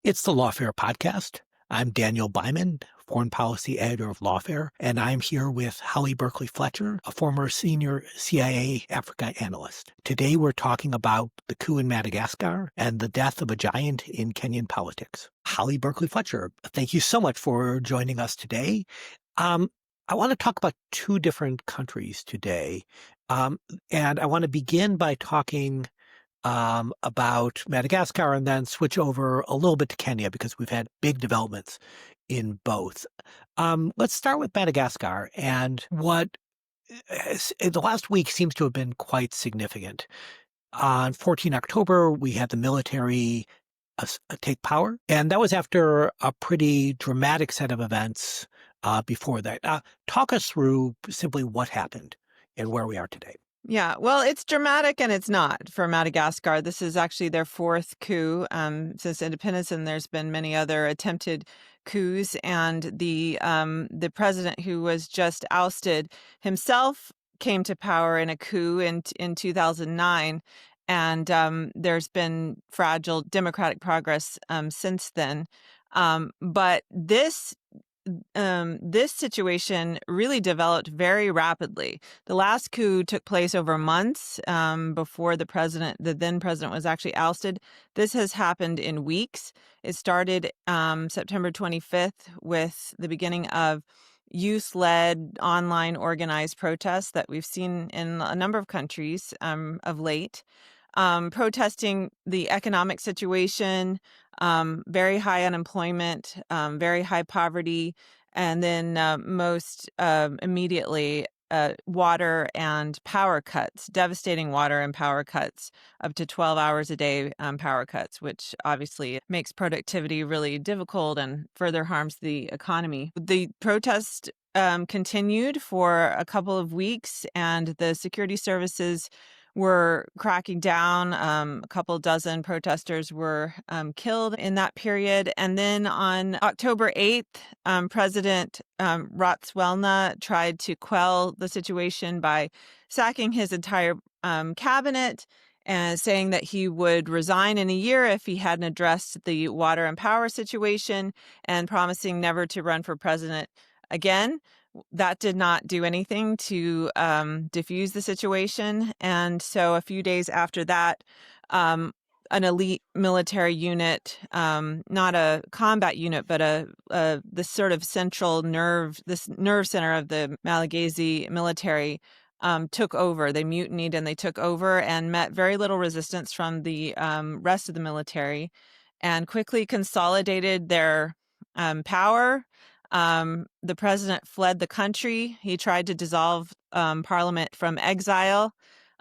It's the Lawfare podcast. I'm Daniel Byman, foreign policy editor of Lawfare, and I'm here with Holly Berkley Fletcher, a former senior CIA Africa analyst. Today we're talking about the coup in Madagascar and the death of a giant in Kenyan politics. Holly Berkley Fletcher, thank you so much for joining us today. Um, I want to talk about two different countries today, and I want to begin by talking about Madagascar and then switch over a little bit to Kenya because we've had big developments in both. Let's start with Madagascar and what in the last week seems to have been quite significant. On 14 October, we had the military take power, and that was after a pretty dramatic set of events before that. Talk us through simply what happened and where we are today. Yeah, well, it's dramatic and it's not for Madagascar. This is actually their fourth coup since independence, and there's been many other attempted coups. And the president who was just ousted himself came to power in a coup in 2009, and there's been fragile democratic progress since then. But this situation really developed very rapidly. The last coup took place over months before the then president was actually ousted. This has happened in weeks. It started September 25th with the beginning of youth-led online organized protests that we've seen in a number of countries of late. Protesting the economic situation, very high unemployment, very high poverty, and then most immediately, water and power cuts, devastating water and power cuts, up to 12 hours a day power cuts, which obviously makes productivity really difficult and further harms the economy. The protest continued for a couple of weeks, and the security services were cracking down. A couple dozen protesters were killed in that period. And then on October 8th, President Ratswelna tried to quell the situation by sacking his entire cabinet and saying that he would resign in a year if he hadn't addressed the water and power situation, and promising never to run for president again. That did not do anything to diffuse the situation. And so a few days after that, an elite military unit, not a combat unit, but the sort of this nerve center of the Malagasy military took over. They mutinied and they took over and met very little resistance from the rest of the military, and quickly consolidated their power. The president fled the country. He tried to dissolve parliament from exile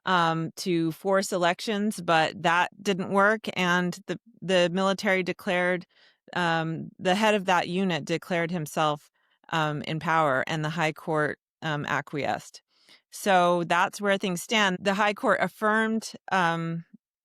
to force elections, but that didn't work. And the military declared, the head of that unit declared himself in power, and the High Court acquiesced. So that's where things stand. The High Court affirmed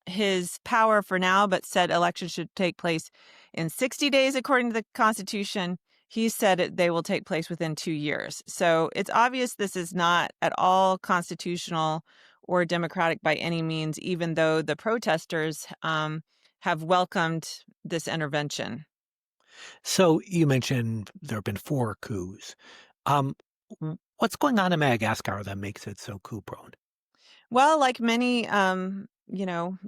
his power for now, but said elections should take place in 60 days according to the Constitution. He said they will take place within 2 years. So it's obvious this is not at all constitutional or democratic by any means, even though the protesters have welcomed this intervention. So you mentioned there have been 4 coups. What's going on in Madagascar that makes it so coup-prone? Well, like many,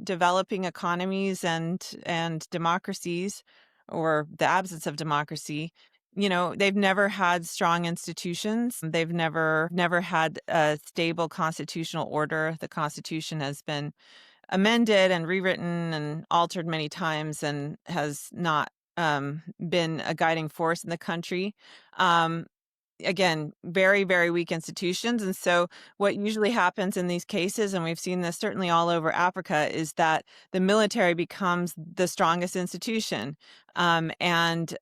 developing economies and democracies, or the absence of democracy, they've never had strong institutions. They've never had a stable constitutional order. The Constitution has been amended and rewritten and altered many times, and has not been a guiding force in the country. Again, very, very weak institutions. And so what usually happens in these cases, and we've seen this certainly all over Africa, is that the military becomes the strongest institution. And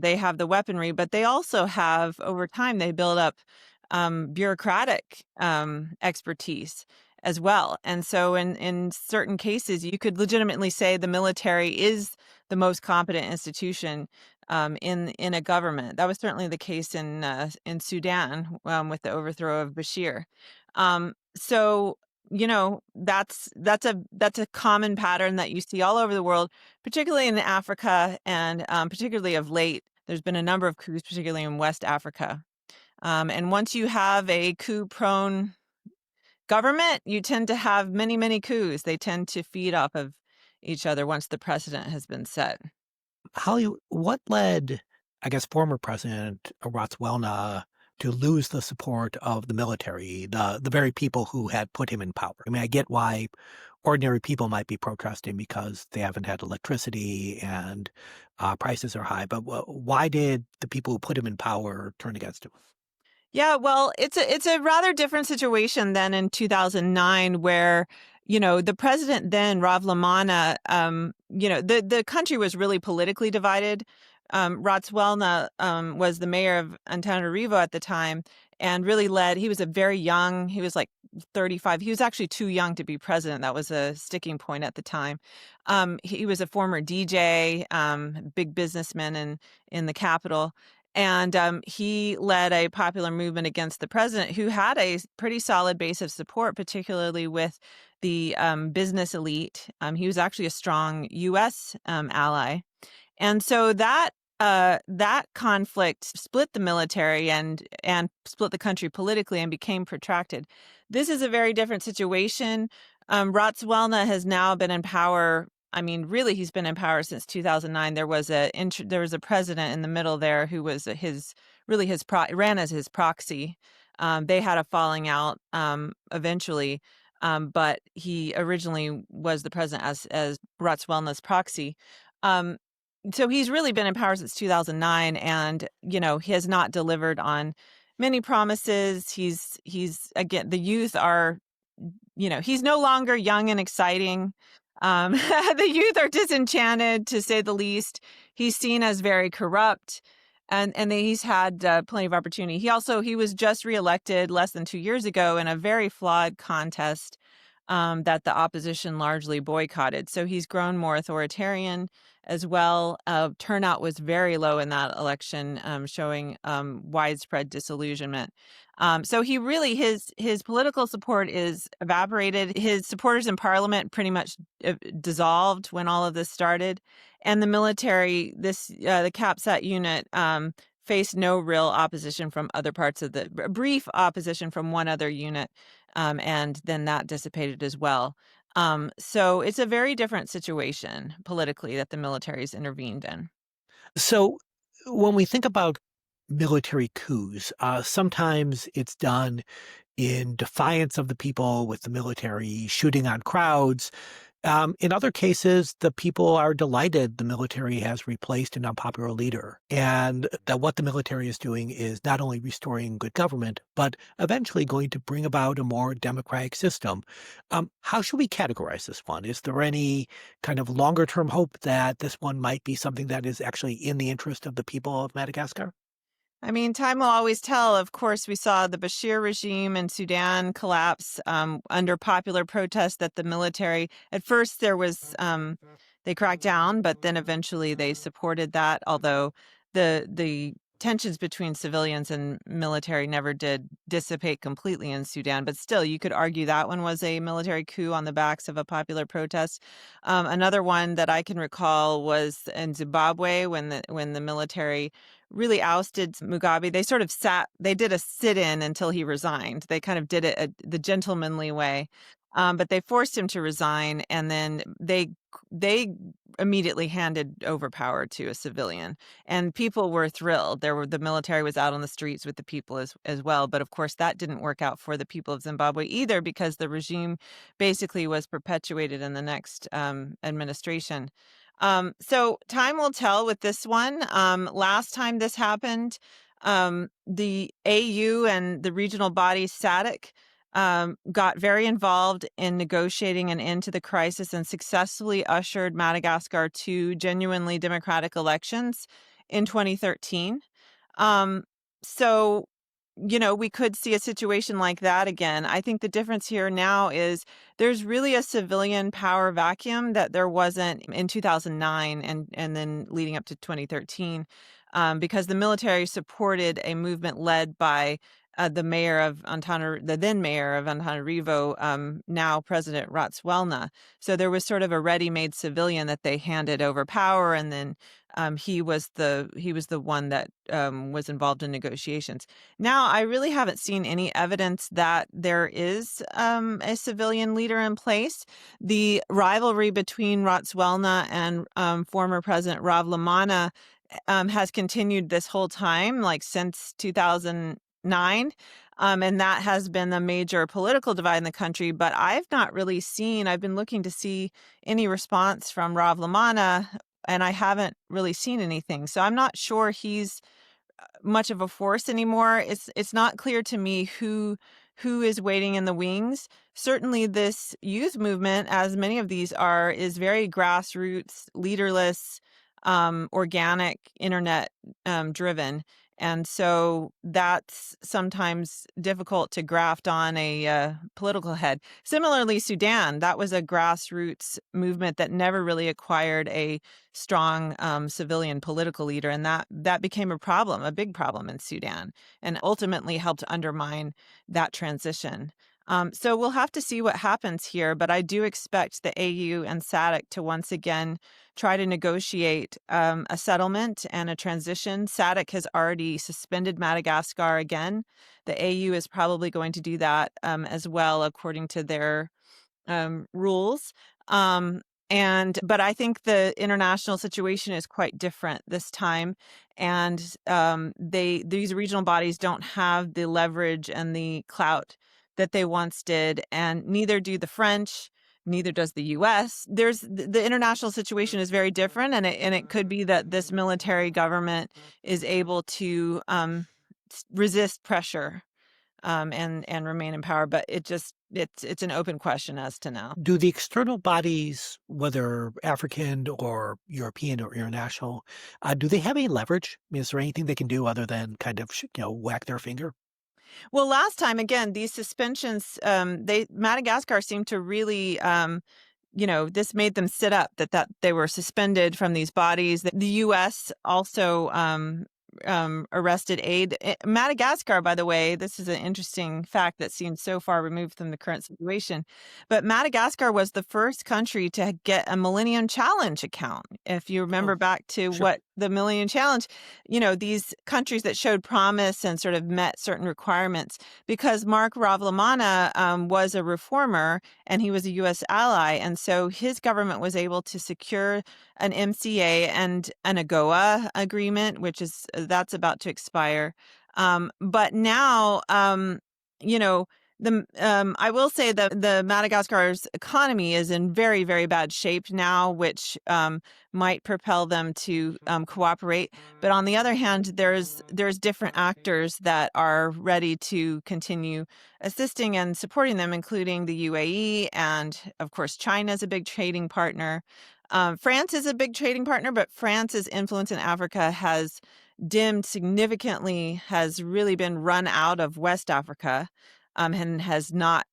they have the weaponry, but they also have, over time, they build up bureaucratic expertise as well. And so in certain cases, you could legitimately say the military is the most competent institution in a government. That was certainly the case in Sudan with the overthrow of Bashir. So that's a common pattern that you see all over the world, particularly in Africa, and particularly of late. There's been a number of coups, particularly in West Africa. And once you have a coup-prone government, you tend to have many, many coups. They tend to feed off of each other once the precedent has been set. Holly, what led, I guess, former President Ratswelna to lose the support of the military, the very people who had put him in power? I mean, I get why ordinary people might be protesting because they haven't had electricity and prices are high, but why did the people who put him in power turn against him? Yeah, well, it's a rather different situation than in 2009, where the president then, Ravlomana, the country was really politically divided. Ratswelna was the mayor of Antananarivo at the time, and really led. He was a very young. He was like 35. He was actually too young to be president. That was a sticking point at the time. He was a former DJ, big businessman in the capital. And he led a popular movement against the president, who had a pretty solid base of support, particularly with the business elite. He was actually a strong U.S. Ally. And so that conflict split the military and split the country politically and became protracted. This is a very different situation. Ratswelna has now been in power. I mean, really, he's been in power since 2009. There was a president in the middle there who was ran as his proxy. They had a falling out eventually, but he originally was the president as Ratswelna's proxy. So he's really been in power since 2009, and he has not delivered on many promises. He's again, the youth are, he's no longer young and exciting. The youth are disenchanted, to say the least. He's seen as very corrupt, and he's had plenty of opportunity. He was just reelected less than 2 years ago in a very flawed contest that the opposition largely boycotted. So he's grown more authoritarian as well. Turnout was very low in that election, showing widespread disillusionment. So he really, his political support is evaporated. His supporters in parliament pretty much dissolved when all of this started. And the military, the CAPSAT unit, faced no real opposition from other parts of brief opposition from one other unit. And then that dissipated as well. So it's a very different situation politically that the military's intervened in. So when we think about military coups, sometimes it's done in defiance of the people, with the military shooting on crowds. In other cases, the people are delighted the military has replaced an unpopular leader, and that what the military is doing is not only restoring good government, but eventually going to bring about a more democratic system. How should we categorize this one? Is there any kind of longer term hope that this one might be something that is actually in the interest of the people of Madagascar? I mean, time will always tell. Of course, we saw the Bashir regime in Sudan collapse under popular protest that the military, at first they cracked down, but then eventually they supported that, although the tensions between civilians and military never did dissipate completely in Sudan. But still, you could argue that one was a military coup on the backs of a popular protest. Another one that I can recall was in Zimbabwe, when the military really ousted Mugabe. They did a sit-in until he resigned. They kind of did it the gentlemanly way. But they forced him to resign, and then they immediately handed over power to a civilian, and people were thrilled. The military was out on the streets with the people as well, but of course that didn't work out for the people of Zimbabwe either, because the regime basically was perpetuated in the next administration. So time will tell with this one. Last time this happened, the AU and the regional body SADC got very involved in negotiating an end to the crisis and successfully ushered Madagascar to genuinely democratic elections in 2013. So, we could see a situation like that again. I think the difference here now is there's really a civilian power vacuum that there wasn't in 2009 and then leading up to 2013, because the military supported a movement led by the mayor of the then mayor of Antananarivo, now President Ratswelna. So there was sort of a ready-made civilian that they handed over power, and then he was the one that was involved in negotiations. Now, I really haven't seen any evidence that there is a civilian leader in place. The rivalry between Ratswelna and former President Ravlomana has continued this whole time, like since 2009. And that has been the major political divide in the country. But I've been looking to see any response from Ravlomana, and I haven't really seen anything. So I'm not sure he's much of a force anymore. It's not clear to me who is waiting in the wings. Certainly this youth movement, as many of these are, is very grassroots, leaderless, organic, internet driven. And so that's sometimes difficult to graft on a political head. Similarly, Sudan, that was a grassroots movement that never really acquired a strong civilian political leader. And that became a big problem in Sudan, and ultimately helped undermine that transition. So we'll have to see what happens here, but I do expect the AU and SADC to once again try to negotiate a settlement and a transition. SADC has already suspended Madagascar again. The AU is probably going to do that as well, according to their rules. But I think the international situation is quite different this time, and these regional bodies don't have the leverage and the clout that they once did, and neither do the French, neither does the U.S. The international situation is very different, and it could be that this military government is able to resist pressure and remain in power. But it's an open question as to now. Do the external bodies, whether African or European or international, do they have any leverage? I mean, is there anything they can do other than kind of whack their finger? Well, last time, again, these suspensions, Madagascar seemed to really, this made them sit up, that they were suspended from these bodies. The U.S. also arrested aid. Madagascar, by the way, this is an interesting fact that seems so far removed from the current situation, but Madagascar was the first country to get a Millennium Challenge account. If you remember Oh, back to sure. what the Millennium Challenge, these countries that showed promise and sort of met certain requirements, because Mark Ravlomana was a reformer and he was a U.S. ally. And so his government was able to secure an MCA and an AGOA agreement, that's about to expire. But now, I will say that the Madagascar's economy is in very, very bad shape now, which might propel them to cooperate. But on the other hand, there's different actors that are ready to continue assisting and supporting them, including the UAE, and of course, China is a big trading partner. France is a big trading partner, but France's influence in Africa has dimmed significantly, has really been run out of West Africa, and has not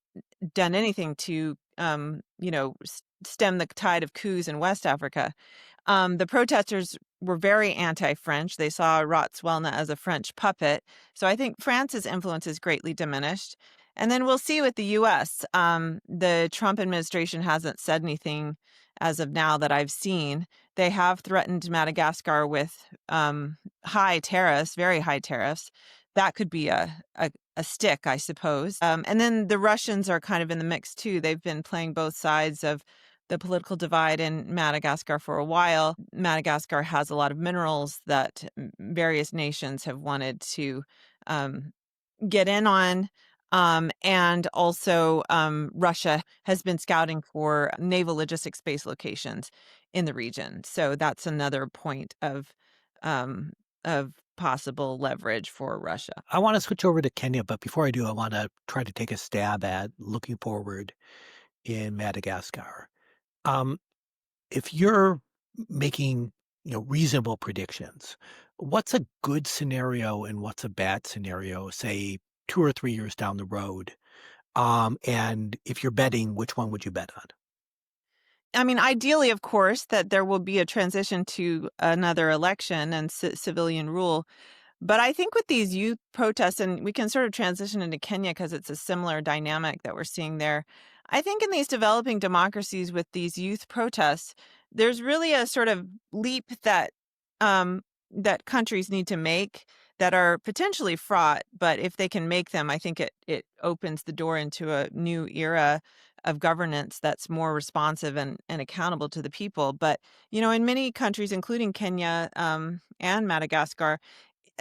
done anything to, stem the tide of coups in West Africa. The protesters were very anti-French. They saw Ratswelna as a French puppet. So I think France's influence is greatly diminished. And then we'll see with the U.S. The Trump administration hasn't said anything as of now that I've seen. They have threatened Madagascar with high tariffs, very high tariffs. That could be a stick, I suppose. And then the Russians are kind of in the mix, too. They've been playing both sides of the political divide in Madagascar for a while. Madagascar has a lot of minerals that various nations have wanted to get in on. And also Russia has been scouting for naval logistics base locations in the region. So that's another point of possible leverage for Russia. I want to switch over to Kenya, but before I do, I want to try to take a stab at looking forward in Madagascar. Um, if you're making reasonable predictions, what's a good scenario and what's a bad scenario, say 2 or 3 years down the road? And if you're betting, which one would you bet on? I mean, ideally, of course, that there will be a transition to another election and civilian rule. But I think with these youth protests, and we can sort of transition into Kenya because it's a similar dynamic that we're seeing there. I think in these developing democracies with these youth protests, there's really a sort of leap that countries need to make that are potentially fraught, but if they can make them, I think it opens the door into a new era of governance that's more responsive and accountable to the people. But, in many countries, including Kenya and Madagascar,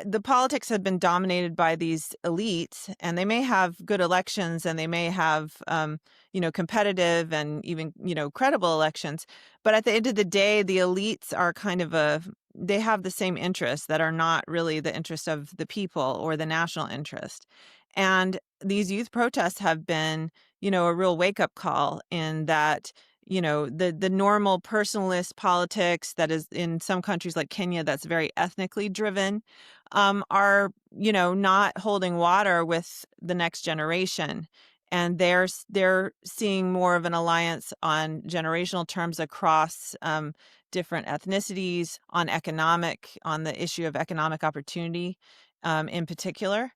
the politics have been dominated by these elites, and they may have good elections and they may have, competitive and even, credible elections. But at the end of the day, the elites are they have the same interests that are not really the interest of the people or the national interest. And these youth protests have been, a real wake up call in that, the normal personalist politics that is in some countries like Kenya that's very ethnically driven are, not holding water with the next generation. And they're seeing more of an alliance on generational terms across different ethnicities, on the issue of economic opportunity in particular.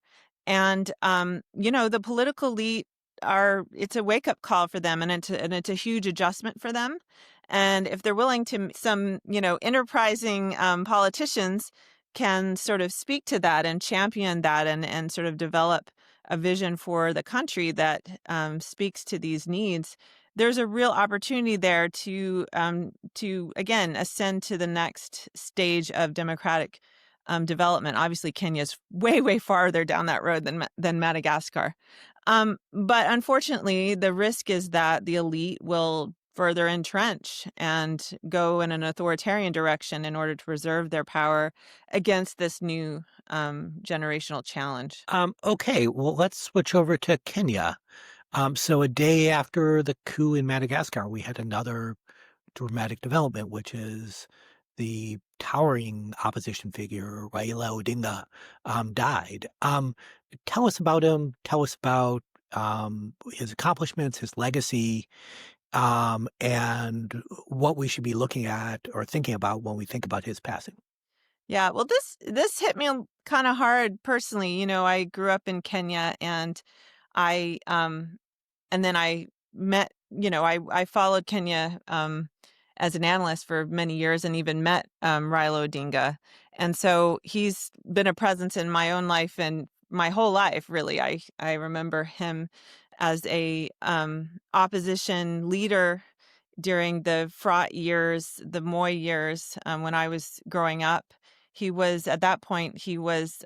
And, the political elite it's a wake up call for them, and it's a huge adjustment for them. And if they're willing to, some, enterprising politicians can sort of speak to that and champion that and sort of develop a vision for the country that speaks to these needs, there's a real opportunity there to again ascend to the next stage of democratic development. Obviously, Kenya's way, way farther down that road than Madagascar. But unfortunately, the risk is that the elite will further entrench and go in an authoritarian direction in order to preserve their power against this new generational challenge. Okay, well, let's switch over to Kenya. So a day after the coup in Madagascar, we had another dramatic development, which is the towering opposition figure, Raila Odinga, died. Tell us about him. Tell us about his accomplishments, his legacy, and what we should be looking at or thinking about when we think about his passing. Yeah, well, this hit me kind of hard personally. I grew up in Kenya, and I and then I met, I followed Kenya as an analyst for many years and even met Raila Odinga. And so he's been a presence in my own life and my whole life, really. I remember him as a opposition leader during the fraught years, the Moi years, when I was growing up. At that point, he was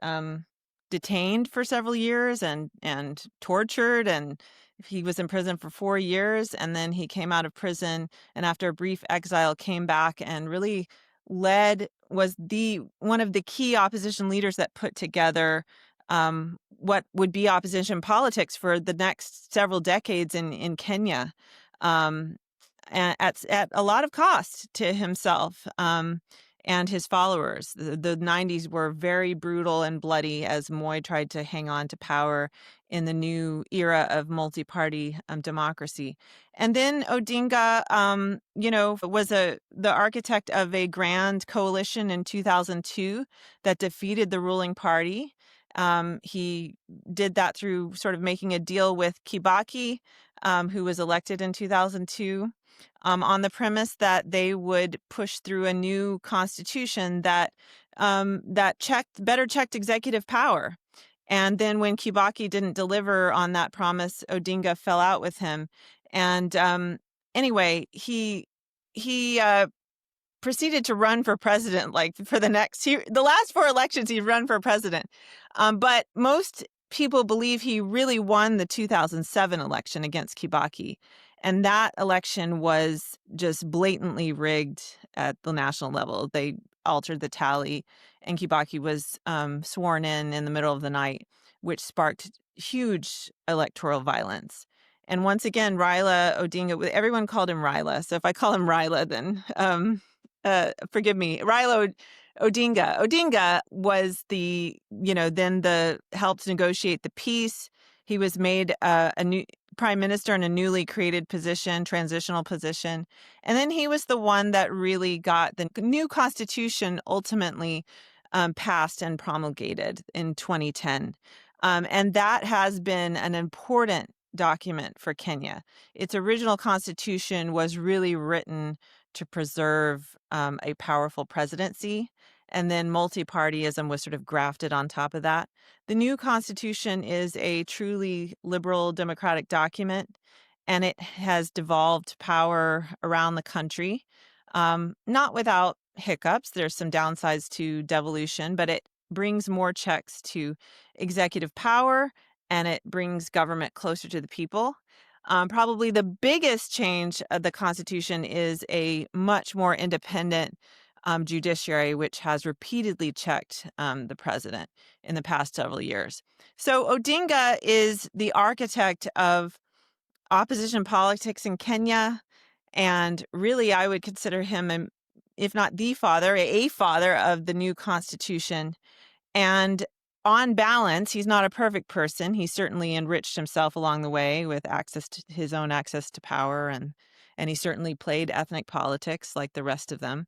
detained for several years and tortured, and he was in prison for 4 years, and then he came out of prison, and after a brief exile came back and really was the one of the key opposition leaders that put together what would be opposition politics for the next several decades in Kenya, um, at a lot of cost to himself. And his followers. The 90s were very brutal and bloody as Moi tried to hang on to power in the new era of multi-party democracy. And then Odinga, was the architect of a grand coalition in 2002 that defeated the ruling party. He did that through sort of making a deal with Kibaki, who was elected in 2002. On the premise that they would push through a new constitution that better checked executive power. And then when Kibaki didn't deliver on that promise, Odinga fell out with him. And anyway, he proceeded to run for president, like for the last 4 elections, he run for president. But most people believe he really won the 2007 election against Kibaki. And that election was just blatantly rigged at the national level. They altered the tally, and Kibaki was sworn in the middle of the night, which sparked huge electoral violence. And once again, Raila Odinga, everyone called him Raila. So if I call him Raila, then forgive me, Raila Odinga. Odinga was helped negotiate the peace. He was made a new prime minister in a newly created transitional position. And then he was the one that really got the new constitution ultimately passed and promulgated in 2010. And that has been an important document for Kenya. Its original constitution was really written to preserve a powerful presidency, and then multi-partyism was sort of grafted on top of that. The new constitution is a truly liberal democratic document, and it has devolved power around the country, not without hiccups. There's some downsides to devolution, but it brings more checks to executive power, and it brings government closer to the people. Probably the biggest change of the Constitution is a much more independent judiciary, which has repeatedly checked the president in the past several years. So Odinga is the architect of opposition politics in Kenya. And really, I would consider him, if not the father, a father of the new constitution. And on balance, he's not a perfect person. He certainly enriched himself along the way with access to his own access to power, and he certainly played ethnic politics like the rest of them.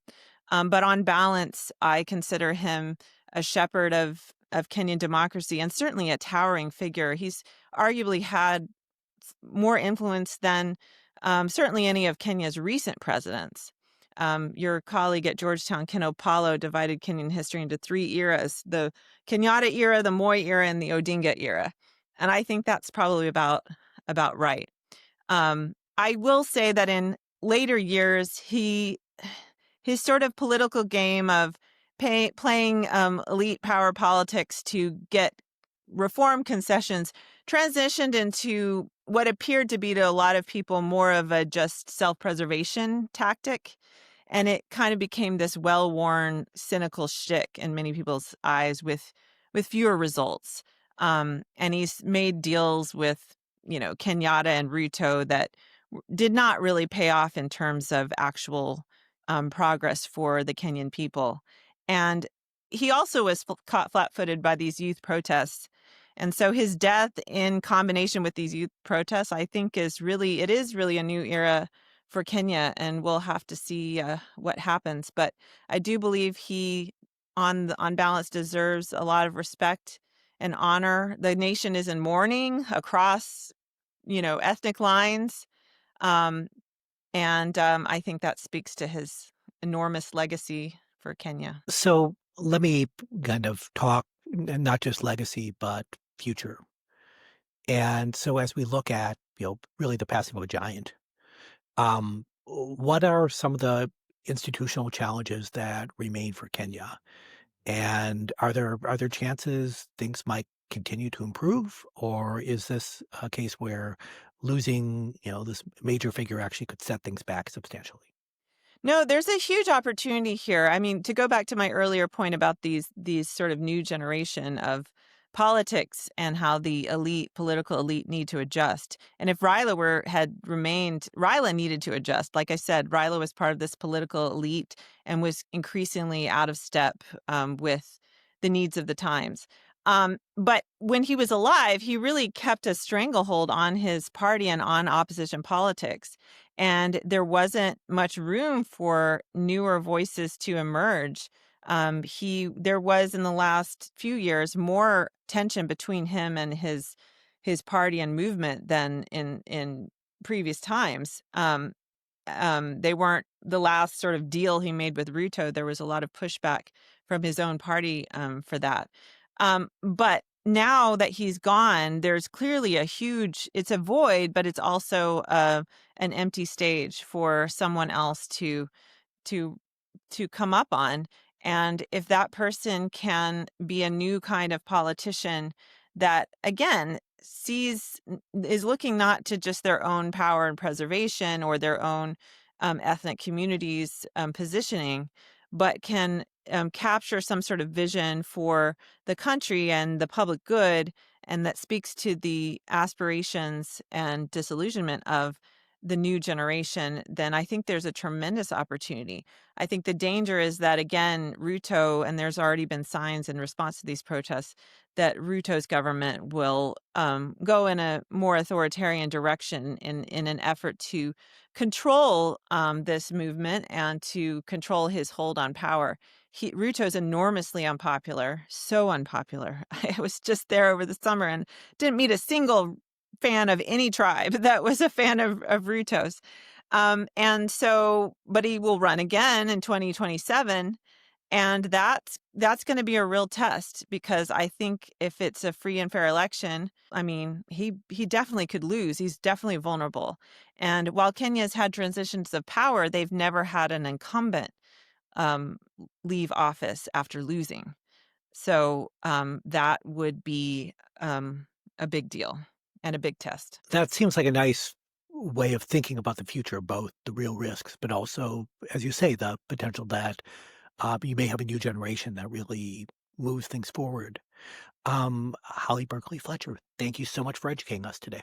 But on balance, I consider him a shepherd of Kenyan democracy, and certainly a towering figure. He's arguably had more influence than certainly any of Kenya's recent presidents. Your colleague at Georgetown, Ken Opalo, divided Kenyan history into 3 eras: the Kenyatta era, the Moi era, and the Odinga era. And I think that's probably about right. I will say that in later years, his sort of political game of playing elite power politics to get reform concessions transitioned into what appeared to be, to a lot of people, more of a just self-preservation tactic. And it kind of became this well-worn, cynical shtick in many people's eyes with fewer results. And he's made deals with, Kenyatta and Ruto that did not really pay off in terms of actual progress for the Kenyan people. And he also was caught flat-footed by these youth protests. And so his death, in combination with these youth protests, I think is really a new era for Kenya, and we'll have to see what happens. But I do believe he, on balance, deserves a lot of respect and honor. The nation is in mourning across, ethnic lines, and I think that speaks to his enormous legacy for Kenya. So let me kind of talk not just legacy, but future. And so as we look at, really the passing of a giant, what are some of the institutional challenges that remain for Kenya? And are there chances things might continue to improve, or is this a case where losing, this major figure actually could set things back substantially? No, there's a huge opportunity here. I mean, to go back to my earlier point about these sort of new generation of politics and how the political elite need to adjust. And if had remained, Raila needed to adjust. Like I said, Raila was part of this political elite and was increasingly out of step with the needs of the times. But when he was alive, he really kept a stranglehold on his party and on opposition politics. And there wasn't much room for newer voices to emerge. There was, in the last few years, more tension between him and his party and movement than in previous times. They weren't the last sort of deal he made with Ruto. There was a lot of pushback from his own party for that. But now that he's gone, there's clearly it's a void, but it's also an empty stage for someone else to come up on. And if that person can be a new kind of politician that, again, is looking not to just their own power and preservation or their own ethnic communities positioning, but can capture some sort of vision for the country and the public good, and that speaks to the aspirations and disillusionment of the new generation, then I think there's a tremendous opportunity. I think the danger is that, again, Ruto, and there's already been signs in response to these protests, that Ruto's government will go in a more authoritarian direction in an effort to control this movement and to control his hold on power. Ruto's enormously unpopular, so unpopular. I was just there over the summer and didn't meet a single fan of any tribe that was a fan of Ruto's. And so, but he will run again in 2027. And that's going to be a real test, because I think if it's a free and fair election, I mean, he definitely could lose. He's definitely vulnerable. And while Kenya's had transitions of power, they've never had an incumbent um, leave office after losing. So that would be a big deal and a big test. That seems like a nice way of thinking about the future, both the real risks, but also, as you say, the potential that you may have a new generation that really moves things forward. Holly Berkley Fletcher, thank you so much for educating us today.